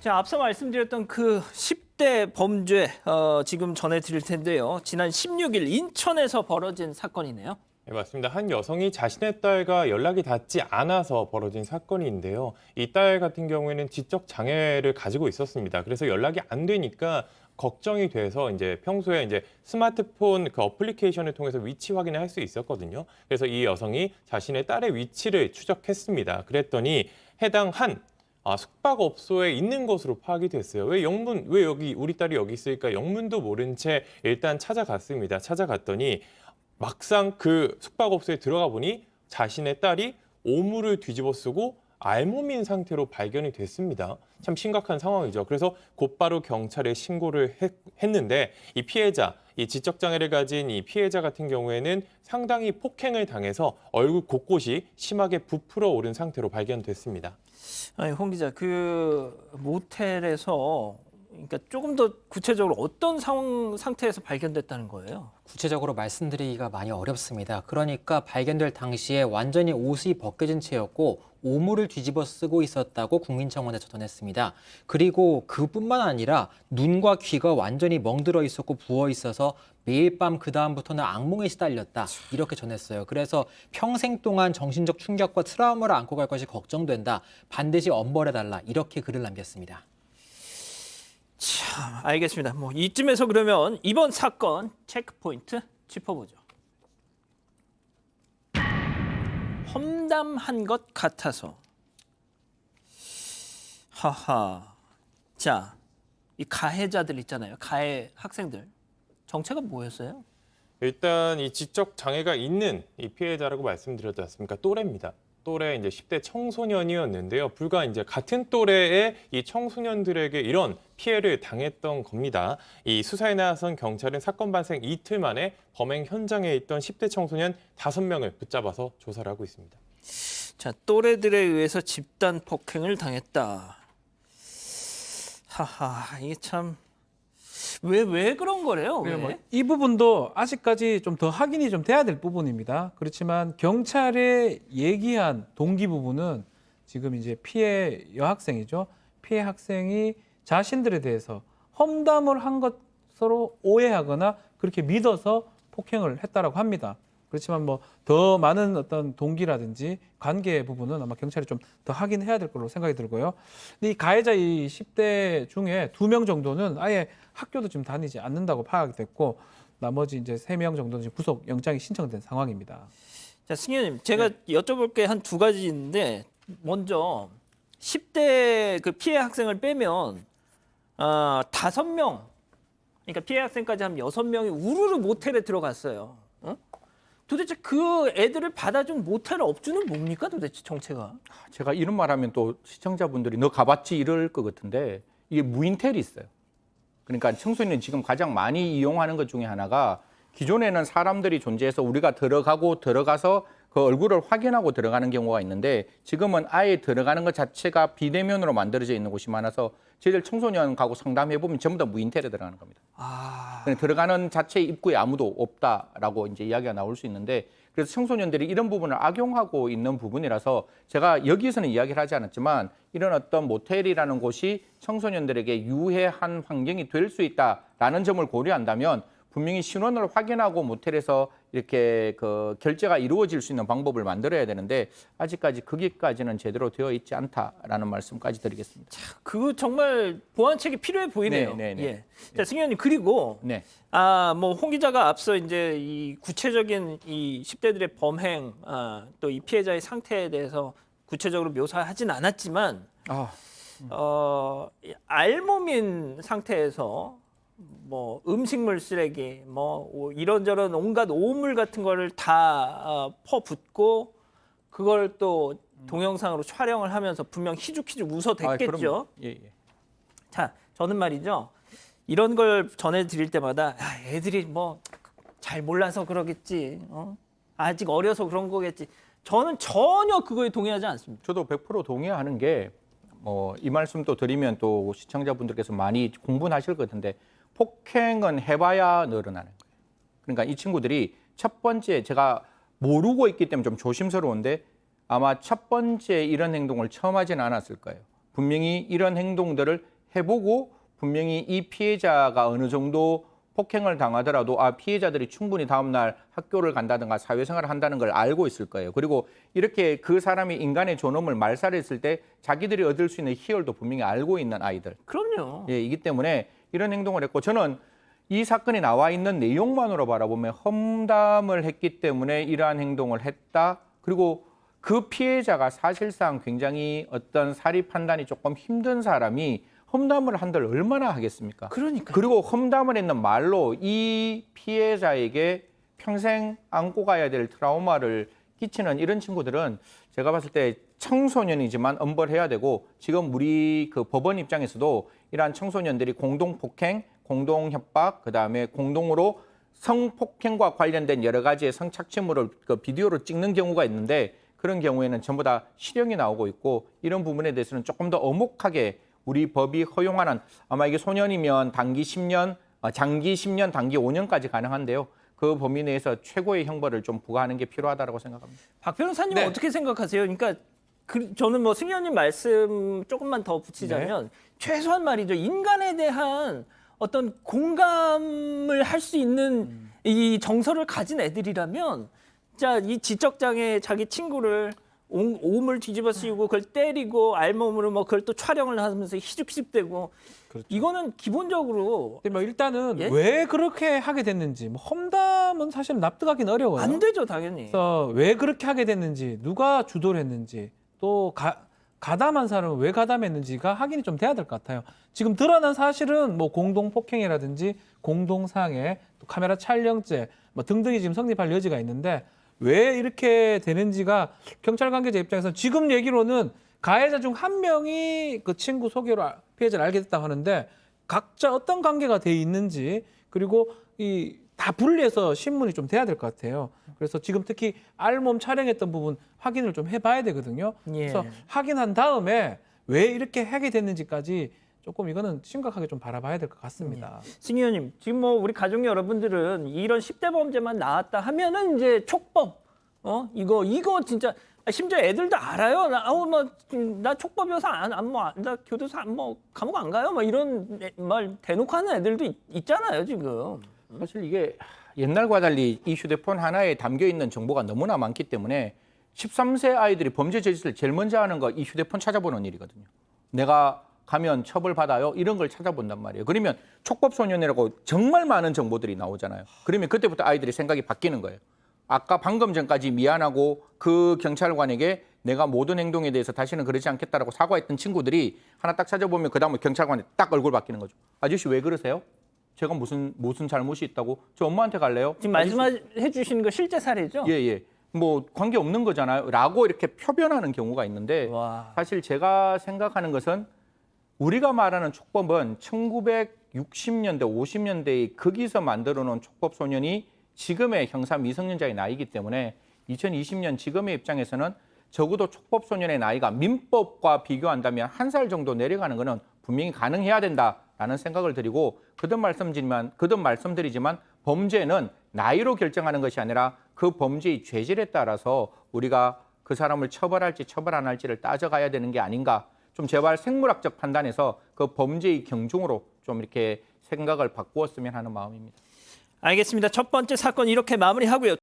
자, 앞서 말씀드렸던 그 10대 범죄 지금 전해드릴 텐데요. 지난 16일 인천에서 벌어진 사건이네요. 네, 맞습니다. 한 여성이 자신의 딸과 연락이 닿지 않아서 벌어진 사건인데요. 이 딸 같은 경우에는 지적 장애를 가지고 있었습니다. 그래서 연락이 안 되니까 걱정이 돼서 이제 평소에 이제 스마트폰 그 어플리케이션을 통해서 위치 확인을 할 수 있었거든요. 그래서 이 여성이 자신의 딸의 위치를 추적했습니다. 그랬더니 해당 숙박업소에 있는 것으로 파악이 됐어요. 왜 여기 우리 딸이 여기 있을까? 영문도 모른 채 일단 찾아갔습니다. 찾아갔더니 막상 그 숙박업소에 들어가 보니 자신의 딸이 오물을 뒤집어 쓰고 알몸인 상태로 발견이 됐습니다. 참 심각한 상황이죠. 그래서 곧바로 경찰에 신고를 했는데 이 피해자, 이 지적장애를 가진 이 피해자 같은 경우에는 상당히 폭행을 당해서 얼굴 곳곳이 심하게 부풀어 오른 상태로 발견됐습니다. 아니, 홍 기자, 그 모텔에서 그러니까 조금 더 구체적으로 어떤 상태에서 발견됐다는 거예요? 구체적으로 말씀드리기가 많이 어렵습니다. 그러니까 발견될 당시에 완전히 옷이 벗겨진 채였고 오물을 뒤집어 쓰고 있었다고 국민청원에서 전했습니다. 그리고 그뿐만 아니라 눈과 귀가 완전히 멍들어 있었고 부어 있어서 매일 밤 그다음부터는 악몽에 시달렸다 이렇게 전했어요. 그래서 평생 동안 정신적 충격과 트라우마를 안고 갈 것이 걱정된다. 반드시 엄벌해달라 이렇게 글을 남겼습니다. 참, 알겠습니다. 뭐 이쯤에서 그러면 이번 사건 체크포인트 짚어보죠. 험담한 것 같아서. 하하. 자, 이 가해자들 있잖아요. 가해 학생들. 정체가 뭐였어요? 일단 이 지적 장애가 있는 이 피해자라고 말씀드렸지 않습니까? 또래입니다. 또래 이제 10대 청소년이었는데요. 불과 이제 같은 또래의 이 청소년들에게 이런 피해를 당했던 겁니다. 이 수사에 나선 경찰은 사건 발생 이틀 만에 범행 현장에 있던 10대 청소년 5명을 붙잡아서 조사를 하고 있습니다. 자, 또래들에 의해서 집단 폭행을 당했다. 하하, 이게 참 왜 그런 거래요? 왜? 이 부분도 아직까지 좀 더 확인이 좀 돼야 될 부분입니다. 그렇지만 경찰에 얘기한 동기 부분은 지금 이제 피해 여학생이죠. 피해 학생이 자신들에 대해서 험담을 한 것으로 오해하거나 그렇게 믿어서 폭행을 했다라고 합니다. 그렇지만 뭐 더 많은 어떤 동기라든지 관계 부분은 아마 경찰이 좀 더 확인해야 될 걸로 생각이 들고요. 근데 이 가해자 이 10대 중에 2명 정도는 아예 학교도 지금 다니지 않는다고 파악이 됐고 나머지 이제 3명 정도는 지금 구속 영장이 신청된 상황입니다. 자, 승현님, 제가 여쭤볼 게 한 2가지 있는데 먼저 10대 그 피해 학생을 빼면 5명, 그러니까 피해 학생까지 하면 6명이 우르르 모텔에 들어갔어요. 어? 도대체 그 애들을 받아준 모텔 업주는 뭡니까 도대체 정체가? 제가 이런 말하면 또 시청자분들이 너 가봤지 이럴 것 같은데 이게 무인텔이 있어요. 그러니까 청소년이 지금 가장 많이 이용하는 것 중에 하나가 기존에는 사람들이 존재해서 우리가 들어가서 그 얼굴을 확인하고 들어가는 경우가 있는데 지금은 아예 들어가는 것 자체가 비대면으로 만들어져 있는 곳이 많아서 저희들 청소년하고 상담해보면 전부 다 무인텔에 들어가는 겁니다. 들어가는 자체 입구에 아무도 없다라고 이제 이야기가 나올 수 있는데 그래서 청소년들이 이런 부분을 악용하고 있는 부분이라서 제가 여기에서는 이야기를 하지 않았지만 이런 어떤 모텔이라는 곳이 청소년들에게 유해한 환경이 될 수 있다라는 점을 고려한다면 분명히 신원을 확인하고 모텔에서 이렇게 그 결제가 이루어질 수 있는 방법을 만들어야 되는데 아직까지 거기까지는 제대로 되어 있지 않다라는 말씀까지 드리겠습니다. 그거 정말 보완책이 필요해 보이네요. 네. 예. 자, 승현님 그리고 네. 뭐 홍 기자가 앞서 이제 이 구체적인 이 10대들의 범행 또 이 피해자의 상태에 대해서 구체적으로 묘사하진 않았지만 알몸인 상태에서 뭐 음식물 쓰레기 뭐 이런저런 온갖 오물 같은 거를 다 퍼붓고 그걸 또 동영상으로 촬영을 하면서 분명 희죽희죽 웃어댔겠죠. 예. 자, 저는 말이죠. 이런 걸 전해드릴 때마다 애들이 뭐 잘 몰라서 그러겠지. 아직 어려서 그런 거겠지. 저는 전혀 그거에 동의하지 않습니다. 저도 100% 동의하는 게 이 말씀도 드리면 또 시청자분들께서 많이 공분하실 것 같은데 폭행은 해봐야 늘어나는 거예요. 그러니까 이 친구들이 첫 번째 제가 모르고 있기 때문에 좀 조심스러운데 아마 첫 번째 이런 행동을 처음 하지는 않았을 거예요. 분명히 이런 행동들을 해보고 분명히 이 피해자가 어느 정도 폭행을 당하더라도 피해자들이 충분히 다음날 학교를 간다든가 사회생활을 한다는 걸 알고 있을 거예요. 그리고 이렇게 그 사람이 인간의 존엄을 말살했을 때 자기들이 얻을 수 있는 희열도 분명히 알고 있는 아이들. 그럼요. 예, 이기 때문에 이런 행동을 했고 저는 이 사건이 나와 있는 내용만으로 바라보면 험담을 했기 때문에 이러한 행동을 했다. 그리고 그 피해자가 사실상 굉장히 어떤 사리 판단이 조금 힘든 사람이 험담을 한들 얼마나 하겠습니까? 그러니까. 그리고 험담을 했는 말로 이 피해자에게 평생 안고 가야 될 트라우마를 끼치는 이런 친구들은 제가 봤을 때 청소년이지만 엄벌해야 되고 지금 우리 그 법원 입장에서도 이러한 청소년들이 공동 폭행, 공동 협박, 그다음에 공동으로 성폭행과 관련된 여러 가지의 성착취물을 그 비디오로 찍는 경우가 있는데 그런 경우에는 전부 다 실형이 나오고 있고 이런 부분에 대해서는 조금 더 엄혹하게 우리 법이 허용하는 아마 이게 소년이면 단기 10년, 장기 10년, 단기 5년까지 가능한데요. 그 범위 내에서 최고의 형벌을 좀 부과하는 게 필요하다고 생각합니다. 박 변호사님은 네. 어떻게 생각하세요? 그러니까 저는 뭐 승현님 말씀 조금만 더 붙이자면 최소한 말이죠. 인간에 대한 어떤 공감을 할 수 있는 이 정서를 가진 애들이라면 자, 이 지적장애 자기 친구를 오물 뒤집어 씌우고 그걸 때리고 알몸으로 뭐 그걸 또 촬영을 하면서 희죽희죽대고 그렇죠. 이거는 기본적으로 근데 뭐 일단은 예? 왜 그렇게 하게 됐는지 뭐 험담은 사실 납득하기는 어려워요. 안 되죠, 당연히. 그래서 왜 그렇게 하게 됐는지, 누가 주도를 했는지, 또 가담한 사람은 왜 가담했는지가 확인이 좀 돼야 될 것 같아요. 지금 드러난 사실은 뭐 공동 폭행이라든지 공동 상해, 또 카메라 촬영죄 뭐 등등이 지금 성립할 여지가 있는데 왜 이렇게 되는지가 경찰 관계자 입장에서는 지금 얘기로는 가해자 중 한 명이 그 친구 소개로 피해자를 알게 됐다고 하는데 각자 어떤 관계가 돼 있는지 그리고 이 다 분리해서 신문이 좀 돼야 될 것 같아요. 그래서 지금 특히 알몸 촬영했던 부분 확인을 좀 해봐야 되거든요. 예. 그래서 확인한 다음에 왜 이렇게 하게 됐는지까지 조금 이거는 심각하게 좀 바라봐야 될 것 같습니다. 승희 의원님, 지금 뭐 우리 가족 여러분들은 이런 10대 범죄만 나왔다 하면은 이제 촉법, 이거 진짜 심지어 애들도 알아요. 나 촉법이어서 나 교도소 감옥 안 가요. 뭐 이런 말 대놓고 하는 애들도 있잖아요, 지금. 사실 이게 옛날과 달리 이 휴대폰 하나에 담겨 있는 정보가 너무나 많기 때문에 13세 아이들이 범죄 저짓을 제일 먼저 하는 거 이 휴대폰 찾아보는 일이거든요. 내가 가면 처벌받아요? 이런 걸 찾아본단 말이에요. 그러면 촉법소년이라고 정말 많은 정보들이 나오잖아요. 그러면 그때부터 아이들이 생각이 바뀌는 거예요. 아까 방금 전까지 미안하고 그 경찰관에게 내가 모든 행동에 대해서 다시는 그러지 않겠다라고 사과했던 친구들이 하나 딱 찾아보면 그다음에 경찰관에 딱 얼굴 바뀌는 거죠. 아저씨 왜 그러세요? 제가 무슨 잘못이 있다고? 저 엄마한테 갈래요? 지금 말씀해 주시는 거 실제 사례죠? 예. 뭐 관계 없는 거잖아요. 라고 이렇게 표변하는 경우가 있는데 와. 사실 제가 생각하는 것은 우리가 말하는 촉법은 1960년대, 50년대에 거기서 만들어 놓은 촉법 소년이 지금의 형사 미성년자의 나이이기 때문에 2020년 지금의 입장에서는 적어도 촉법 소년의 나이가 민법과 비교한다면 1살 정도 내려가는 것은 분명히 가능해야 된다라는 생각을 드리고 거듭 말씀드리지만 범죄는 나이로 결정하는 것이 아니라 그 범죄의 죄질에 따라서 우리가 그 사람을 처벌할지 처벌 안 할지를 따져가야 되는 게 아닌가. 좀 제발 생물학적 판단에서 그 범죄의 경중으로 좀 이렇게 생각을 바꾸었으면 하는 마음입니다. 알겠습니다. 첫 번째 사건 이렇게 마무리하고요.